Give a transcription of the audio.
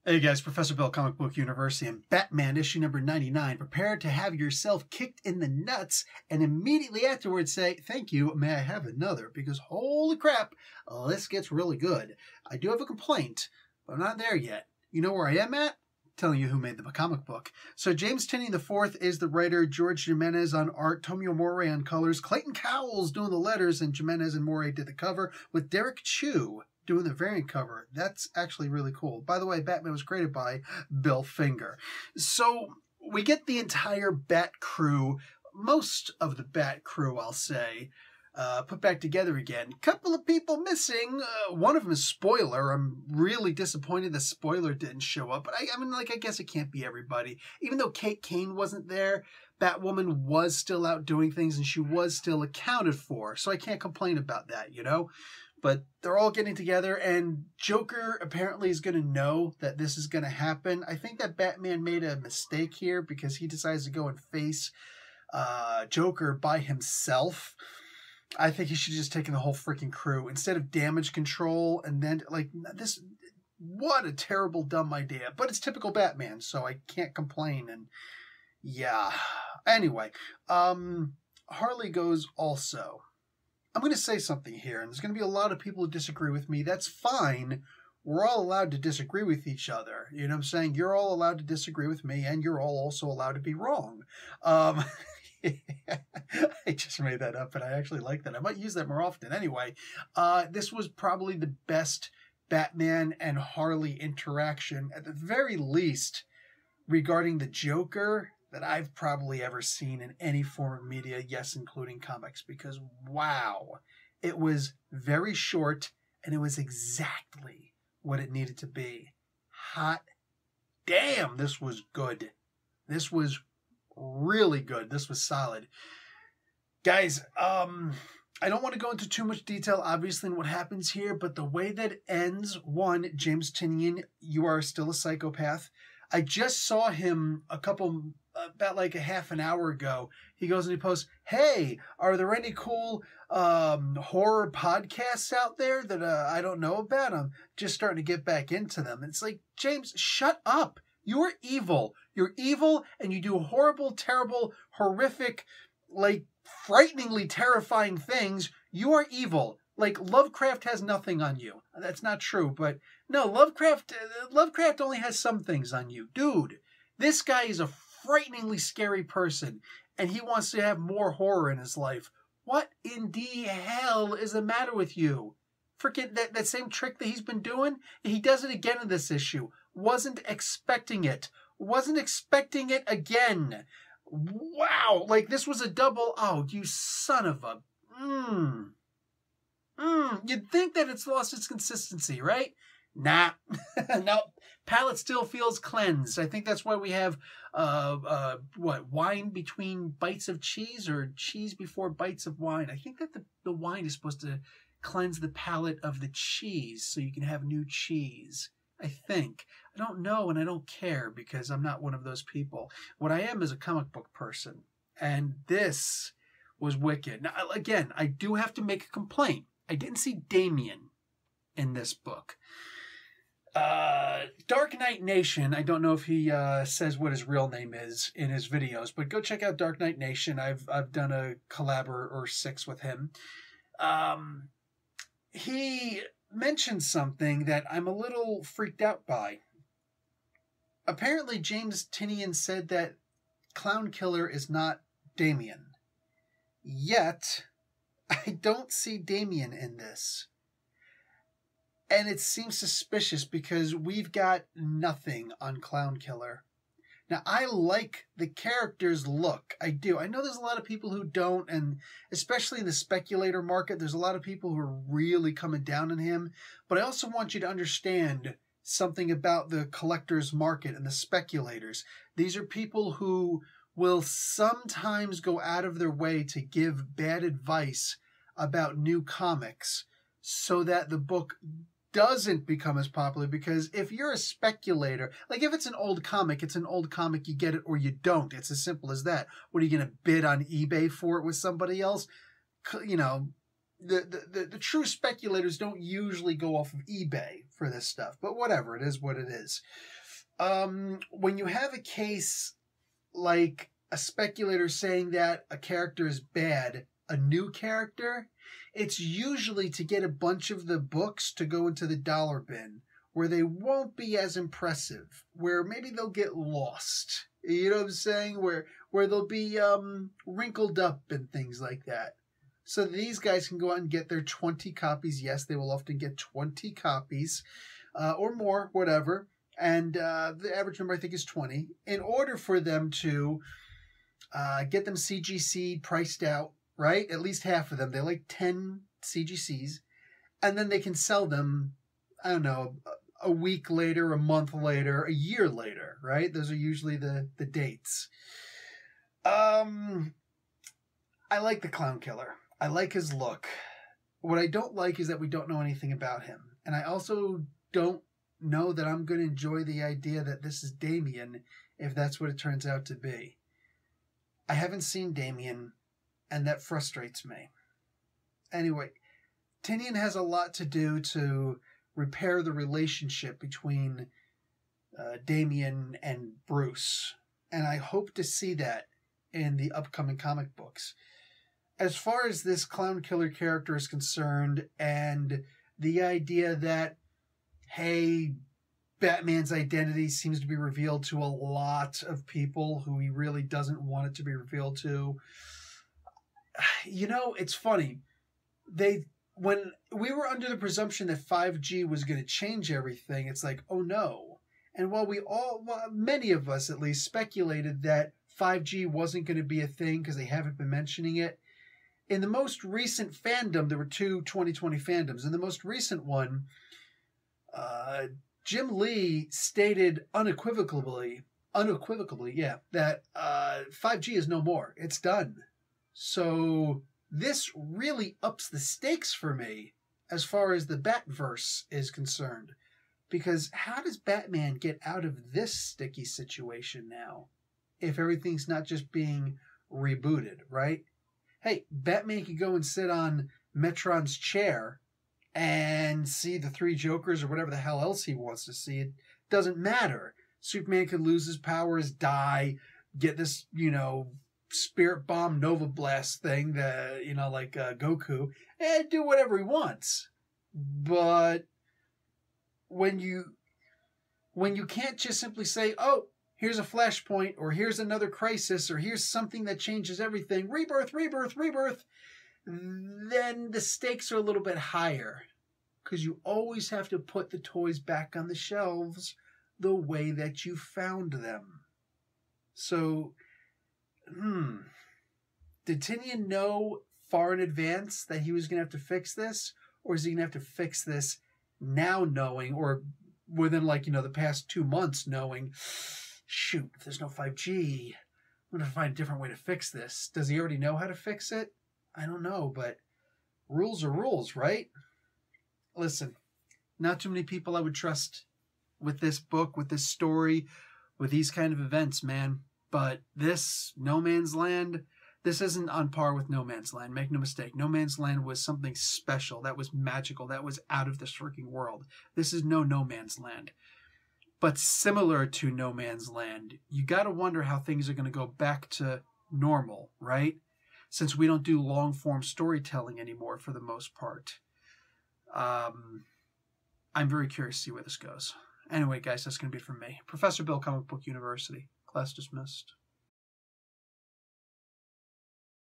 Hey guys, Professor Bill, Comic Book University, and Batman issue number 99. Prepare to have yourself kicked in the nuts and immediately afterwards say, thank you, may I have another? Because holy crap, this gets really good. I do have a complaint, but I'm not there yet. You know where I am at? Telling you who made the comic book. So James Tynion IV is the writer, George Jimenez on art, Tomio Morey on colors, Clayton Cowles doing the letters, and Jimenez and Morey did the cover, with Derek Chu doing the variant cover. That's actually really cool. By the way, Batman was created by Bill Finger. So we get the entire Bat crew, most of the Bat crew, I'll say, put back together again. Couple of people missing. One of them is Spoiler. I'm really disappointed that Spoiler didn't show up. But I mean, like, I guess it can't be everybody. Even though Kate Kane wasn't there, Batwoman was still out doing things and she was still accounted for. So I can't complain about that, you know? But they're all getting together, and Joker apparently is going to know that this is going to happen. I think that Batman made a mistake here because he decides to go and face Joker by himself. I think he should have just taken the whole freaking crew instead of Damage Control, and then, like, this, what a terrible, dumb idea. But it's typical Batman, so I can't complain, and yeah. Anyway, Harley goes also. I'm going to say something here, and there's going to be a lot of people who disagree with me. That's fine. We're all allowed to disagree with each other. You know what I'm saying? You're all allowed to disagree with me, and you're all also allowed to be wrong. I just made that up, and I actually like that. I might use that more often. Anyway, this was probably the best Batman and Harley interaction, at the very least, regarding the Joker, that I've probably ever seen in any form of media, yes, including comics, because wow, it was very short and it was exactly what it needed to be. Hot damn, this was good. This was really good. This was solid. Guys, I don't want to go into too much detail, obviously, in what happens here, but the way that it ends, one, James Tynion, you are still a psychopath. I just saw him about like a half an hour ago. He goes and he posts, hey, are there any cool horror podcasts out there that I don't know about? I'm just starting to get back into them. It's like, James, shut up. You're evil. You're evil, and you do horrible, terrible, horrific, like frighteningly terrifying things. You are evil. Like, Lovecraft has nothing on you. That's not true, but no, Lovecraft only has some things on you. Dude, this guy is a frighteningly scary person, and he wants to have more horror in his life. What in the hell is the matter with you? Freaking that same trick that he's been doing, he does it again in this issue. Wasn't expecting it. Wasn't expecting it again. Wow, like this was a double. Oh, you son of a... You'd think that it's lost its consistency, right? Nah. No. Palate still feels cleansed. I think that's why we have, wine between bites of cheese or cheese before bites of wine. I think that the wine is supposed to cleanse the palate of the cheese so you can have new cheese. I think. I don't know and I don't care because I'm not one of those people. What I am is a comic book person. And this was wicked. Now, again, I do have to make a complaint. I didn't see Damian in this book. Dark Knight Nation, I don't know if he says what his real name is in his videos, but go check out Dark Knight Nation. I've done a collab or 6 with him. He mentioned something that I'm a little freaked out by. Apparently, James Tynion said that Clown Killer is not Damian. Yet, I don't see Damian in this. And it seems suspicious because we've got nothing on Clown Killer. Now, I like the character's look. I do. I know there's a lot of people who don't, and especially in the speculator market, there's a lot of people who are really coming down on him. But I also want you to understand something about the collector's market and the speculators. These are people who will sometimes go out of their way to give bad advice about new comics so that the book doesn't become as popular, because if you're a speculator, like if it's an old comic, it's an old comic, you get it or you don't. It's as simple as that. What are you going to bid on eBay for it with somebody else? You know, the true speculators don't usually go off of eBay for this stuff. But whatever, it is what it is. When you have a case like a speculator saying that a character is bad, a new character, it's usually to get a bunch of the books to go into the dollar bin, where they won't be as impressive, where maybe they'll get lost. You know what I'm saying? Where they'll be wrinkled up and things like that. So these guys can go out and get their 20 copies. Yes, they will often get 20 copies or more, whatever. And the average number, I think, is 20. In order for them to get them CGC priced out, right? At least half of them. They're like 10 CGCs. And then they can sell them, I don't know, a week later, a month later, a year later, right? Those are usually the dates. I like the Clown Killer. I like his look. What I don't like is that we don't know anything about him. And I also don't know that I'm going to enjoy the idea that this is Damien, if that's what it turns out to be. I haven't seen Damien, and that frustrates me. Anyway, Tinian has a lot to do to repair the relationship between Damien and Bruce. And I hope to see that in the upcoming comic books. As far as this Clown Killer character is concerned, and the idea that, hey, Batman's identity seems to be revealed to a lot of people who he really doesn't want it to be revealed to. You know, it's funny. When we were under the presumption that 5G was going to change everything, it's like, oh no. And while many of us at least speculated that 5G wasn't going to be a thing because they haven't been mentioning it, in the most recent fandom, there were two 2020 fandoms. In the most recent one, Jim Lee stated unequivocally, that 5G is no more. It's done. So this really ups the stakes for me as far as the Batverse is concerned. Because how does Batman get out of this sticky situation now if everything's not just being rebooted, right? Hey, Batman could go and sit on Metron's chair and see the three Jokers or whatever the hell else he wants to see. It doesn't matter. Superman could lose his powers, die, get this, Spirit Bomb Nova Blast thing that, like Goku, and do whatever he wants. But when you can't just simply say, oh, here's a flashpoint, or here's another crisis, or here's something that changes everything, rebirth, then the stakes are a little bit higher. Because you always have to put the toys back on the shelves the way that you found them. So, did Tinian know far in advance that he was going to have to fix this? Or is he going to have to fix this now knowing, or within the past 2 months knowing, shoot, if there's no 5G, I'm going to find a different way to fix this. Does he already know how to fix it? I don't know, but rules are rules, right? Listen, not too many people I would trust with this book, with this story, with these kind of events, man. But this No Man's Land, this isn't on par with No Man's Land. Make no mistake. No Man's Land was something special. That was magical. That was out of this freaking world. This is no Man's Land. But similar to No Man's Land, you got to wonder how things are going to go back to normal, right? Since we don't do long-form storytelling anymore for the most part. I'm very curious to see where this goes. Anyway, guys, that's going to be it from me. Professor Bill, Comic Book University. Class dismissed.